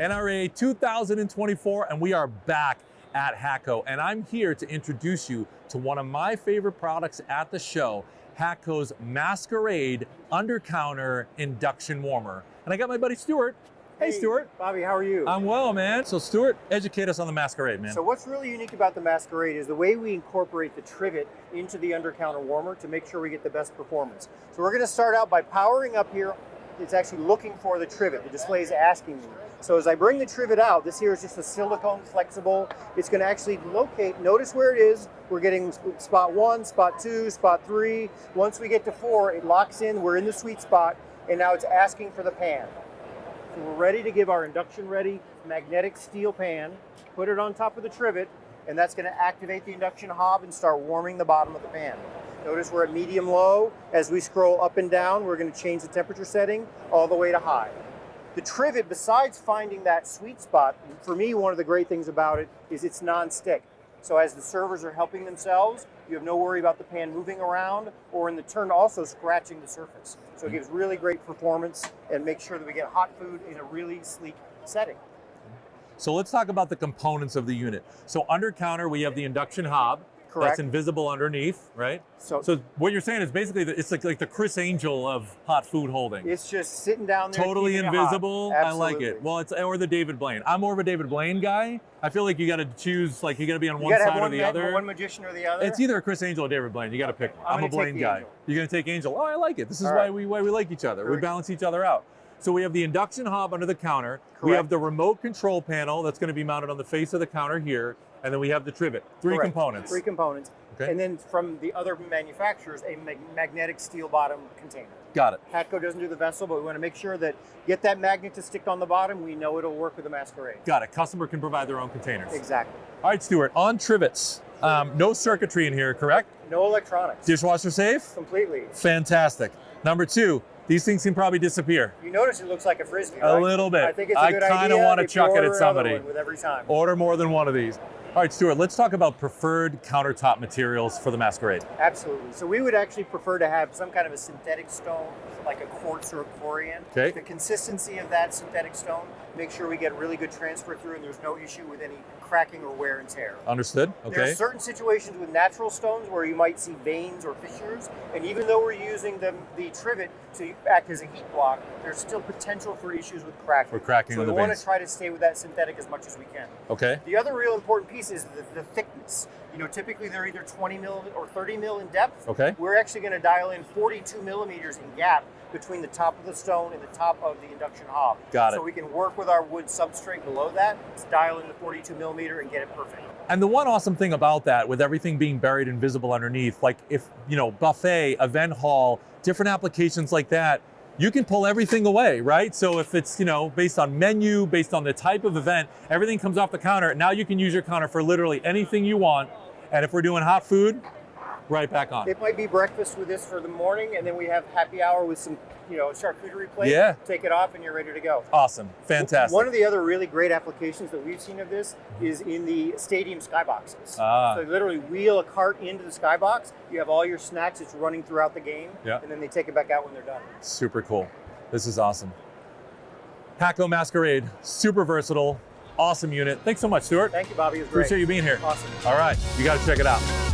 NRA 2024, and we are back at HATCO. And I'm here to introduce you to one of my favorite products at the show, HATCO's Maskerade Undercounter Induction Warmer. And I got my buddy Stuart. Hey, Stuart. Bobby, how are you? I'm well, man. So Stuart, educate us on the Maskerade, man. So what's really unique about the Maskerade is the way we incorporate the trivet into the undercounter warmer to make sure we get the best performance. So we're going to start out by powering up here. It's actually looking for the trivet. The display is asking me. So as I bring the trivet out, this here is just a silicone flexible. It's going to actually locate, notice where it is. We're getting spot 1, spot 2, spot 3. Once we get to 4, it locks in. We're in the sweet spot, and now it's asking for the pan. So we're ready to give our induction ready magnetic steel pan, put it on top of the trivet, and that's going to activate the induction hob and start warming the bottom of the pan. Notice we're at medium low. As we scroll up and down, we're going to change the temperature setting all the way to high. The trivet, besides finding that sweet spot, for me, one of the great things about it is it's non-stick. So as the servers are helping themselves, you have no worry about the pan moving around or in the turn also scratching the surface. So it gives really great performance and makes sure that we get hot food in a really sleek setting. So let's talk about the components of the unit. So under counter, we have the induction hob. Correct. That's invisible underneath, right? So what you're saying is basically that it's like the Chris Angel of hot food holding. It's just sitting down there. Totally invisible. I like it. Well, or the David Blaine. I'm more of a David Blaine guy. I feel like you got to choose, like you got to be on one side or the other. One magician or the other. It's either a Chris Angel or David Blaine. You got to pick one. I'm a Blaine guy. Angel. You're gonna take Angel. Oh, I like it. This is why we like each other. We balance each other out. So we have the induction hob under the counter. Correct. We have the remote control panel that's going to be mounted on the face of the counter here, and then we have the trivet. Three components. 3 components. Okay. And then from the other manufacturers, a magnetic steel bottom container. Got it. HATCO doesn't do the vessel, but we want to make sure that get that magnet to stick on the bottom. We know it'll work with the Maskerade. Got it. Customer can provide their own containers. Exactly. All right, Stuart, on trivets. No circuitry in here, correct? No electronics. Dishwasher safe? Completely. Fantastic. Number 2, these things can probably disappear. You notice it looks like a Frisbee, A right? little bit. I think it's a good idea. I kind of want to chuck it at somebody. With every time. Order more than one of these. All right, Stuart, let's talk about preferred countertop materials for the Maskerade. Absolutely. So we would actually prefer to have some kind of a synthetic stone, like a quartz or a corian. Okay. The consistency of that synthetic stone, make sure we get really good transfer through and there's no issue with any cracking or wear and tear. Understood. Okay. There are certain situations with natural stones where you might see veins or fissures, and even though we're using the trivet to act as a heat block, there's still potential for issues with cracking. For cracking so of the we want veins. to try to stay with that synthetic as much as we can. Okay. The other real important piece is the thickness. You know, typically they're either 20 mil or 30 mil in depth. Okay. We're actually going to dial in 42 millimeters in gap between the top of the stone and the top of the induction hob. Got it. So we can work with our wood substrate below that, dial in the 42 millimeter and get it perfect. And the one awesome thing about that, with everything being buried and visible underneath, like if, you know, buffet, event hall, different applications like that, you can pull everything away, right? So if it's, you know, based on menu, based on the type of event, everything comes off the counter. Now you can use your counter for literally anything you want. And if we're doing hot food, right back on. It might be breakfast with this for the morning, and then we have happy hour with some, you know, charcuterie plate. Yeah. Take it off and you're ready to go. Awesome. Fantastic. One of the other really great applications that we've seen of this is in the stadium skyboxes. Ah. So you literally wheel a cart into the skybox, you have all your snacks, it's running throughout the game, and then they take it back out when they're done. Super cool. This is awesome. HATCO Maskerade, super versatile, awesome unit. Thanks so much, Stuart. Thank you, Bobby. It was great. Appreciate you being here. Awesome. All right, you got to check it out.